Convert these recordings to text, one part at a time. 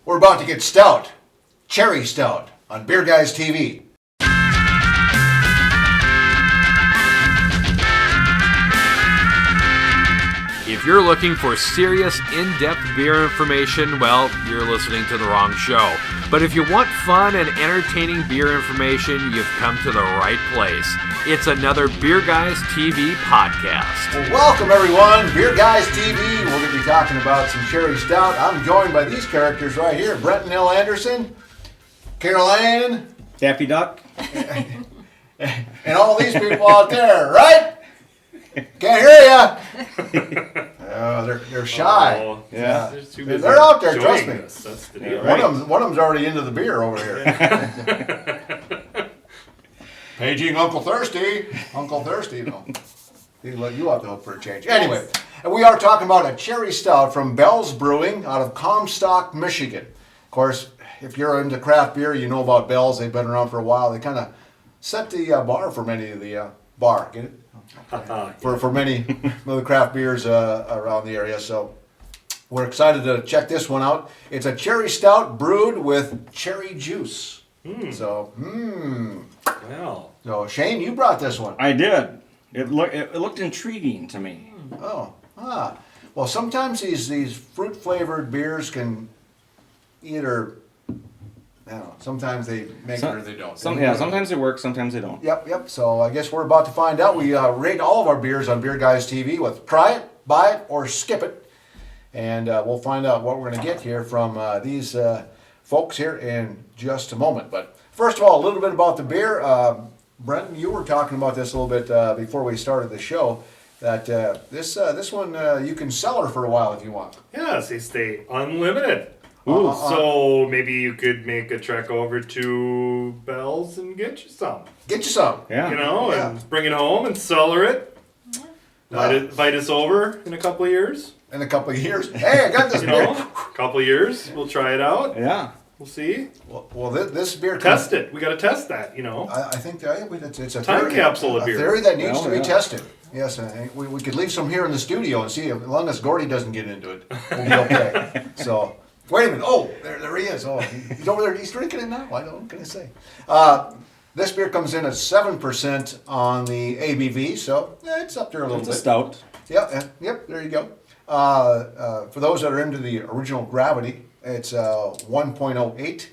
We're about to get stout, cherry stout, on Beer Guys TV. If you're looking for serious, in-depth beer information, well, you're listening to the wrong show. But if you want fun and entertaining beer information, you've come to the right place. It's another Beer Guys TV podcast. Well, welcome everyone, Beer Guys TV. We're going to be talking about some cherry stout. I'm joined by these characters right here: Brenton L. Anderson, Carol Ann, Daffy Duck, and all these people out there, right? Can't hear ya. Oh, they're shy. Oh, yeah, they're out there. Trust me. That's the deal. One of them's already into the beer over here. Paging Uncle Thirsty. Uncle Thirsty, no. He'd let you off the hook for a change. Anyway, and we are talking about a cherry stout from Bell's Brewing out of Comstock, Michigan. Of course, if you're into craft beer, you know about Bell's. They've been around for a while. They kind of set the bar for many of the get it? For many of the craft beers around the area. So we're excited to check this one out. It's a cherry stout brewed with cherry juice. So, Well. So Shane, you brought this one. I did. It looked intriguing to me. Well, sometimes these fruit flavored beers can either, I don't know, sometimes they make it or they don't. Sometimes they work, sometimes they don't. Yep. So I guess we're about to find out. We rate all of our beers on Beer Guys TV with try it, buy it, or skip it. And we'll find out what we're going to get here from these folks here in just a moment. But first of all, a little bit about the beer. Brenton, you were talking about this a little bit before we started the show, that this one you can cellar for a while if you want. Yes, they stay unlimited. So maybe you could make a trek over to Bell's and get you some. Yeah. And bring it home and cellar it. Invite us over in a couple of years. In a couple of years. Hey, I got this beer. A couple of years, we'll try it out. Yeah. We'll see. Well, this beer... Test it. We got to test that, I think it's a time theory, capsule of beer. A theory that needs to be tested. Yes, we could leave some here in the studio and see, as long as Gordy doesn't get into it, we'll be okay. So... Wait a minute. Oh, there he is. Oh, he's over there. He's drinking it now. What can I say? This beer comes in at 7% on the ABV, so it's up there a little bit. It's a stout. Yep, there you go. For those that are into the original gravity, it's 1.08.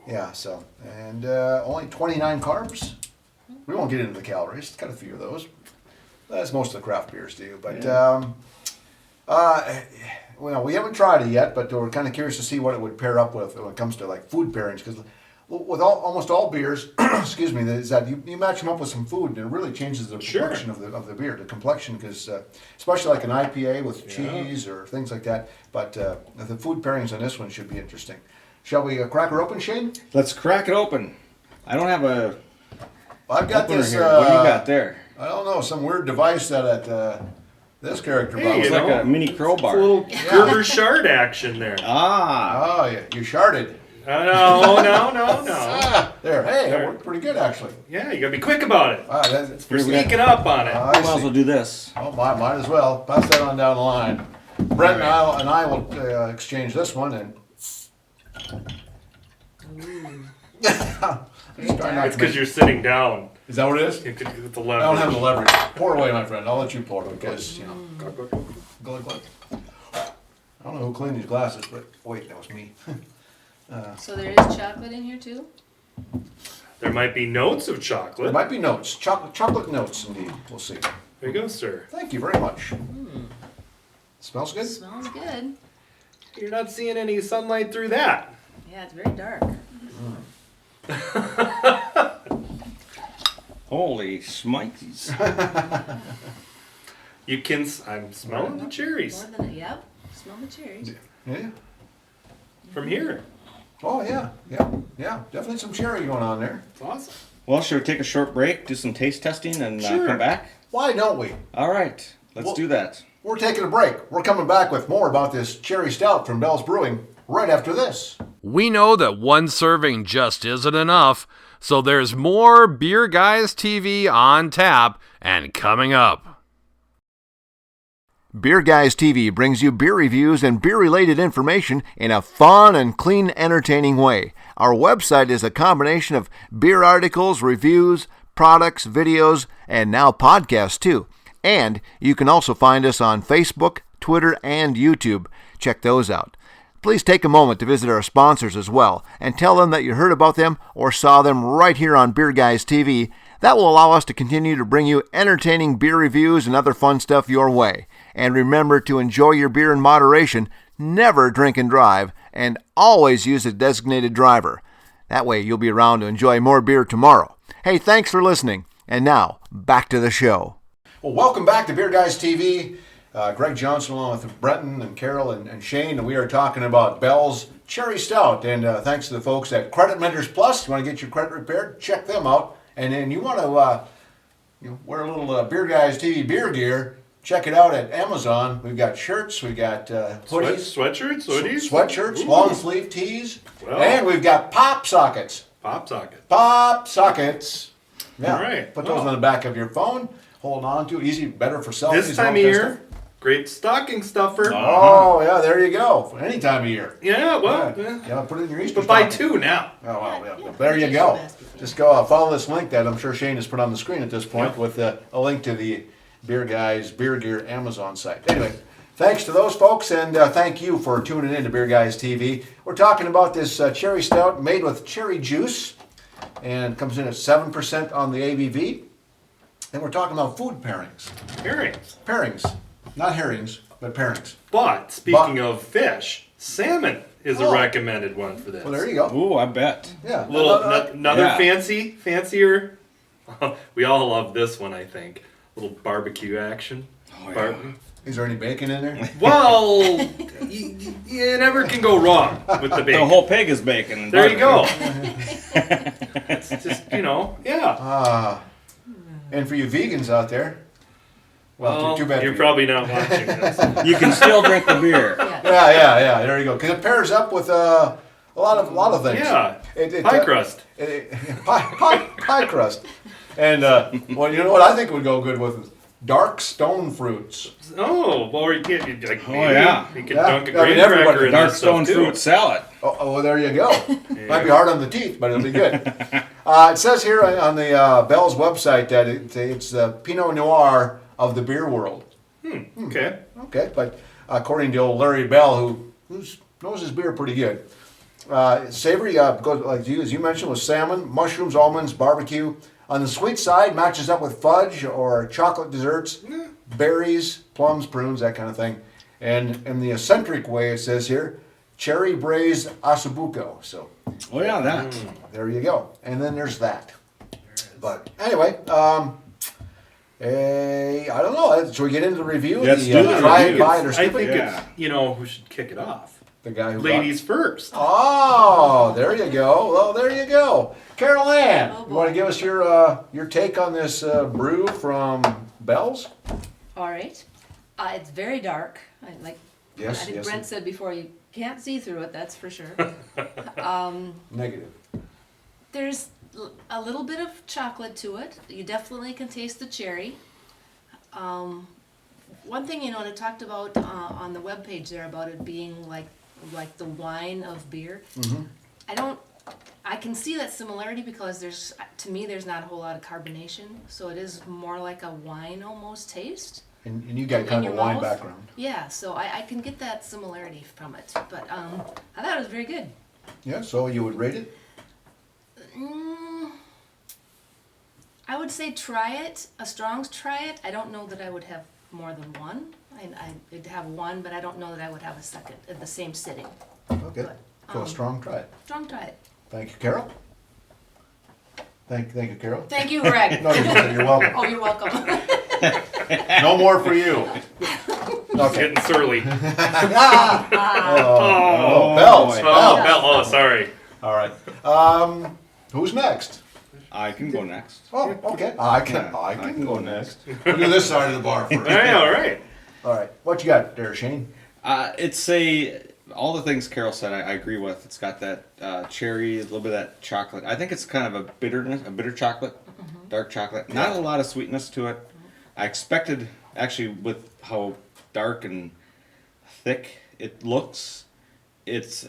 Yeah, so, and only 29 carbs. We won't get into the calories. Got a few of those. As most of the craft beers do. But, well, we haven't tried it yet, but we're kind of curious to see what it would pair up with when it comes to like food pairings. Because with almost all beers, excuse me, is that you match them up with some food, and it really changes the complexion of the beer, the complexion. Because especially like an IPA with cheese or things like that. But the food pairings on this one should be interesting. Shall we crack her open, Shane? Let's crack it open. I don't have a. I've got this. Here. What do you got there? I don't know, some weird device that this character brought. It's like a mini crowbar. It's a little Gerber shard action there. Oh, yeah, you sharded. No. There, hey, that worked pretty good actually. Yeah, you gotta be quick about it. We're sneaking up on it. Might as well do this. Oh, might as well. Pass that on down the line. Brent and I will exchange this one and. It's because you're sitting down. Is that what it is? With the leverage. I don't have the leverage. Pour away, my friend. I'll let you pour because, glug. I don't know who cleaned these glasses, but wait, that was me. So there is chocolate in here too? There might be notes of chocolate. There might be notes. Chocolate notes, indeed. We'll see. There you go, sir. Thank you very much. Smells good? Smells good. You're not seeing any sunlight through that. Yeah, it's very dark. Holy smites. I'm smelling the cherries. Yep. Smell the cherries. Yeah. From here. Oh, yeah. Definitely some cherry going on there. It's awesome. Well, should we take a short break, do some taste testing, and come back? Why don't we? All right. Let's do that. We're taking a break. We're coming back with more about this cherry stout from Bell's Brewing right after this. We know that one serving just isn't enough, so there's more Beer Guys TV on tap and coming up. Beer Guys TV brings you beer reviews and beer-related information in a fun and clean, entertaining way. Our website is a combination of beer articles, reviews, products, videos, and now podcasts too. And you can also find us on Facebook, Twitter, and YouTube. Check those out. Please take a moment to visit our sponsors as well and tell them that you heard about them or saw them right here on Beer Guys TV. That will allow us to continue to bring you entertaining beer reviews and other fun stuff your way. And remember to enjoy your beer in moderation, never drink and drive, and always use a designated driver. That way you'll be around to enjoy more beer tomorrow. Hey, thanks for listening. And now, back to the show. Well, welcome back to Beer Guys TV. Greg Johnson along with Brenton and Carol and Shane, and we are talking about Bell's Cherry Stout. And thanks to the folks at Credit Menders Plus. You want to get your credit repaired? Check them out. And then you want to wear a little Beer Guys TV beer gear? Check it out at Amazon. We've got shirts, we've got hoodies, sweatshirts, hoodies, sweatshirts, Ooh. long sleeve tees, Well. and we've got pop sockets. Pop socket. Pop sockets. Yeah. All right. Put those Wow. on the back of your phone. Hold on to it. Easy, better for selfies. This time of year, great stocking stuffer. Oh yeah, there you go. For any time of year. Yeah, well, Yeah, put it in your Easter but buy stocking. two now. Oh, well, yeah. Yeah, There you purchase go. your basket. Just go follow this link that I'm sure Shane has put on the screen at this point Yep. with a link to the Beer Guys Beer Gear Amazon site. Anyway, thanks to those folks, and thank you for tuning in to Beer Guys TV. We're talking about this cherry stout made with cherry juice, and it comes in at 7% on the ABV. And we're talking about food pairings. Pairings. Not herrings, but pairings. But speaking of fish, salmon is Oh. a recommended one for this. Well, there you go. Ooh, I bet. Yeah. Another Yeah. fancier. We all love this one, I think. Little barbecue action. Oh, yeah. Is there any bacon in there? Well, you never can go wrong with the The bacon. whole pig is bacon. And There you go. barbecue. It's just, yeah. And for you vegans out there, well, too bad. You're for you. probably not watching this. You can still drink the beer. Yeah. Yeah. There you go. Because it pairs up with a lot of things. Yeah. It, Pie crust. Pie crust. And well, you know what I think would go good with dark stone fruits. Oh, well, you can like Oh, yeah. You can Yeah. dunk a I mean, graham everybody- cracker in Dark this stone stuff, too. fruit salad. Oh, there you go. Might be hard on the teeth, but it'll be good. It says here on the Bell's website that it's the Pinot Noir of the beer world. Okay. Okay, but according to old Larry Bell, who knows his beer pretty good, savory goes like as you mentioned with salmon, mushrooms, almonds, barbecue. On the sweet side, matches up with fudge or chocolate desserts, berries, plums, prunes, that kind of thing. And in the eccentric way, it says here, cherry braised ossobuco. So Oh, yeah, that. there you go. And then there's that. But anyway, I don't know. Should we get into the review? Let's do the try it, review. buy it, or I skip think it? Yeah. it's, who should kick it off? The guy who Ladies first. Oh, there you go. Well, there you go. Carol Ann, Oh, you want to boy. give us your take on this brew from Bell's? All right. It's very dark. I Yes, think yes. Brent said before, you can't see through it, that's for sure. Negative. There's a little bit of chocolate to it. You definitely can taste the cherry. One thing, and it talked about on the webpage there about it being like the wine of beer. I can see that similarity because to me there's not a whole lot of carbonation, so it is more like a wine almost taste. And you got In kind of a your wine mouth? background. Yeah, so I can get that similarity from it, but I thought it was very good. Yeah, so you would rate it? I would say try it, a Strong's try it. I don't know that I would have more than one. I'd have one, but I don't know that I would have a second at the same sitting. Okay. But, So a strong try it. Strong try it. Thank you, Carol. Thank you, Carol. Thank you, Greg. No, you're welcome. Oh, you're welcome. No more for you. It's Okay. getting surly. Oh, Bell's. boy. Oh, sorry. All right. Who's next? I can go next. Oh, okay. I can go next. We'll do this side of the bar first. All right. All right. What you got there, Shane? It's all the things Carol said I agree with. It's got that cherry, a little bit of that chocolate. I think it's kind of a bitter chocolate, dark chocolate. Not a lot of sweetness to it. I expected, actually, with how dark and thick it looks, it's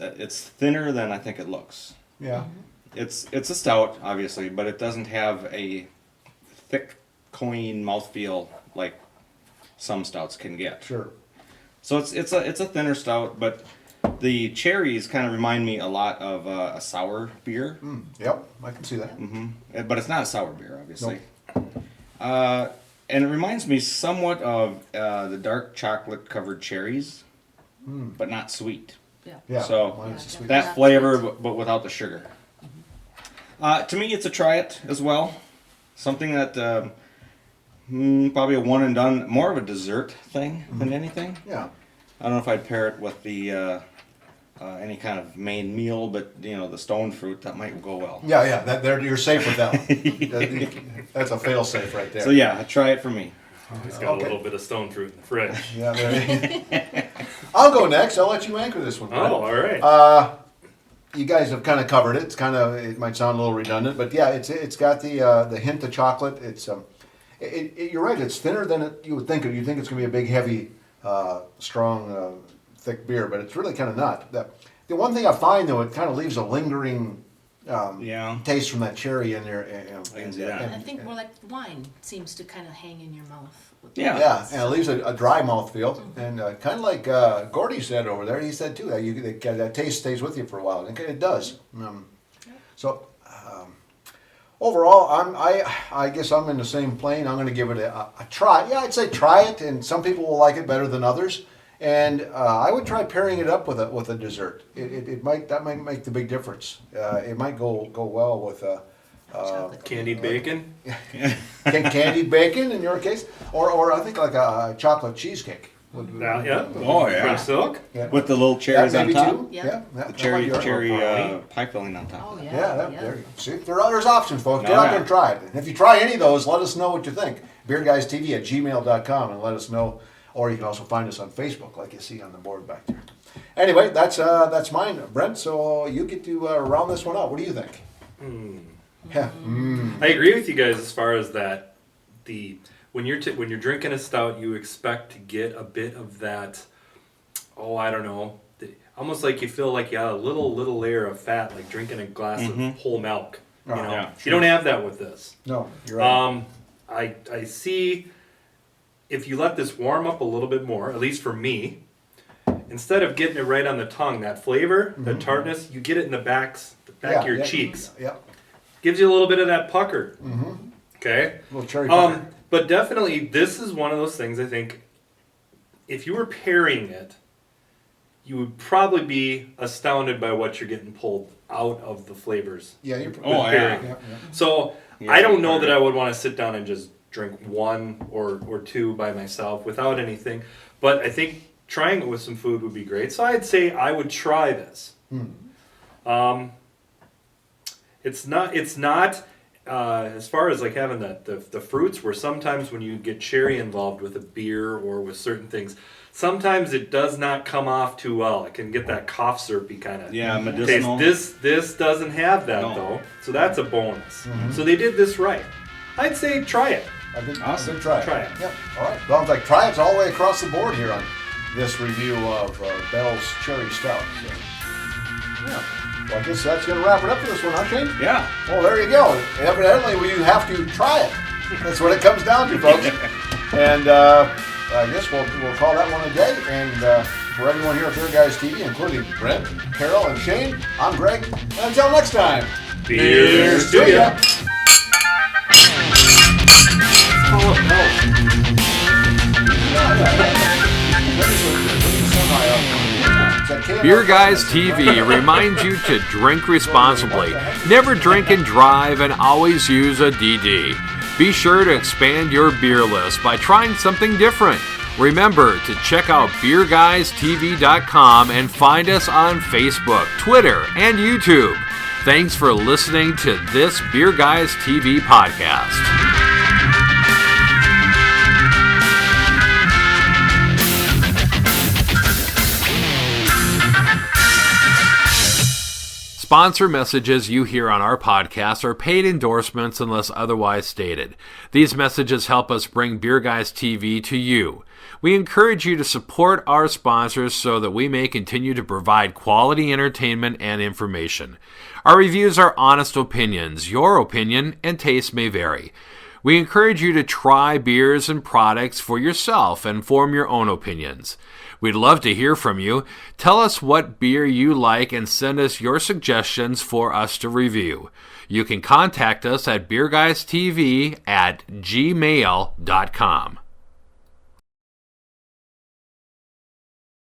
thinner than I think it looks. Yeah. It's a stout, obviously, but it doesn't have a thick, clean mouthfeel like some stouts can get. Sure. So it's a thinner stout, but the cherries kind of remind me a lot of a sour beer. Yep, I can see that. But it's not a sour beer, obviously. And it reminds me somewhat of the dark chocolate covered cherries, but not sweet. Yeah. So mine is sweet. that flavor, but without the sugar. To me, it's a try it as well. Something that probably a one and done, more of a dessert thing than anything. Yeah. I don't know if I'd pair it with the any kind of main meal, but the stone fruit that might go well. Yeah, you're safe with that one. That's a fail safe right there. So yeah, try it for me. He's got Okay. a little bit of stone fruit in the fridge. Yeah, there I'll go next. I'll let you anchor this one. Brett. Oh, all right. You guys have kind of covered it. It might sound a little redundant, but yeah, it's got the hint of chocolate. You're right. It's thinner than you would think. You think it's going to be a big, heavy, strong, thick beer, but it's really kind of not. The one thing I find though, it kind of leaves a lingering taste from that cherry in there. I can see that. And I think more like wine seems to kind of hang in your mouth. Yeah, and it leaves a dry mouthfeel, and kind of like Gordy said over there. He said too that taste stays with you for a while, and it does. So overall, I guess I'm in the same plane. I'm going to give it a try. Yeah, I'd say try it, and some people will like it better than others. And I would try pairing it up with a dessert. It might make the big difference. It might go well with Candied bacon. candied bacon in your case, or I think like a chocolate cheesecake. Yeah. Oh, yeah. French silk. Yeah. With the little cherries That on maybe top. too. Yeah. The cherry brownie. pie filling on top. Oh, Yeah, there you go. See, there's options, folks. Get Oh, out yeah. there and try it. And if you try any of those, let us know what you think. BeerGuysTV@gmail.com and let us know. Or you can also find us on Facebook, like you see on the board back there. Anyway, that's mine, Brent. So you get to round this one out. What do you think? Yeah. I agree with you guys as far as that. When you're drinking a stout, you expect to get a bit of that. Oh, I don't know. Almost like you feel like you have a little layer of fat, like drinking a glass of whole milk. You know, Yeah, you don't have that with this. No, you're right. I see. If you let this warm up a little bit more, at least for me, instead of getting it right on the tongue, that flavor, the tartness, you get it in the back of your cheeks. Yeah. Gives you a little bit of that pucker. Okay? A little cherry pucker. But definitely, this is one of those things, I think, if you were pairing it, you would probably be astounded by what you're getting pulled out of the flavors. Yeah, you're Oh, yeah. yeah. So, Yeah, I don't know you're that I would want to sit down and just drink one or two by myself without anything. But I think trying it with some food would be great. So I'd say I would try this. It's not as far as like having the fruits, where sometimes when you get cherry involved with a beer or with certain things, sometimes it does not come off too well. It can get that cough syrupy kind of medicinal. taste. This doesn't have that though, so that's a bonus. So they did this right. I'd say try it. Awesome. Try it. Try it. Yep. All right. Sounds like try it's all the way across the board here on this review of Bell's Cherry Stout. So, yeah. Well, I guess that's going to wrap it up for this one, huh, Shane? Yeah. Well, there you go. Evidently, you have to try it. That's what it comes down to, folks. And I guess we'll call that one a day. And for everyone here at Beer Guys TV, including Brent, Carol, and Shane, I'm Greg. And until next time, Cheers to ya. Beer Guys TV reminds you to drink responsibly, never drink and drive, and always use a DD. Be sure to expand your beer list by trying something different. Remember to check out BeerGuysTV.com and find us on Facebook, Twitter, and YouTube. Thanks for listening to this Beer Guys TV podcast. Sponsor messages you hear on our podcast are paid endorsements unless otherwise stated. These messages help us bring Beer Guys TV to you. We encourage you to support our sponsors so that we may continue to provide quality entertainment and information. Our reviews are honest opinions. Your opinion and taste may vary. We encourage you to try beers and products for yourself and form your own opinions. We'd love to hear from you. Tell us what beer you like and send us your suggestions for us to review. You can contact us at beerguystv@gmail.com.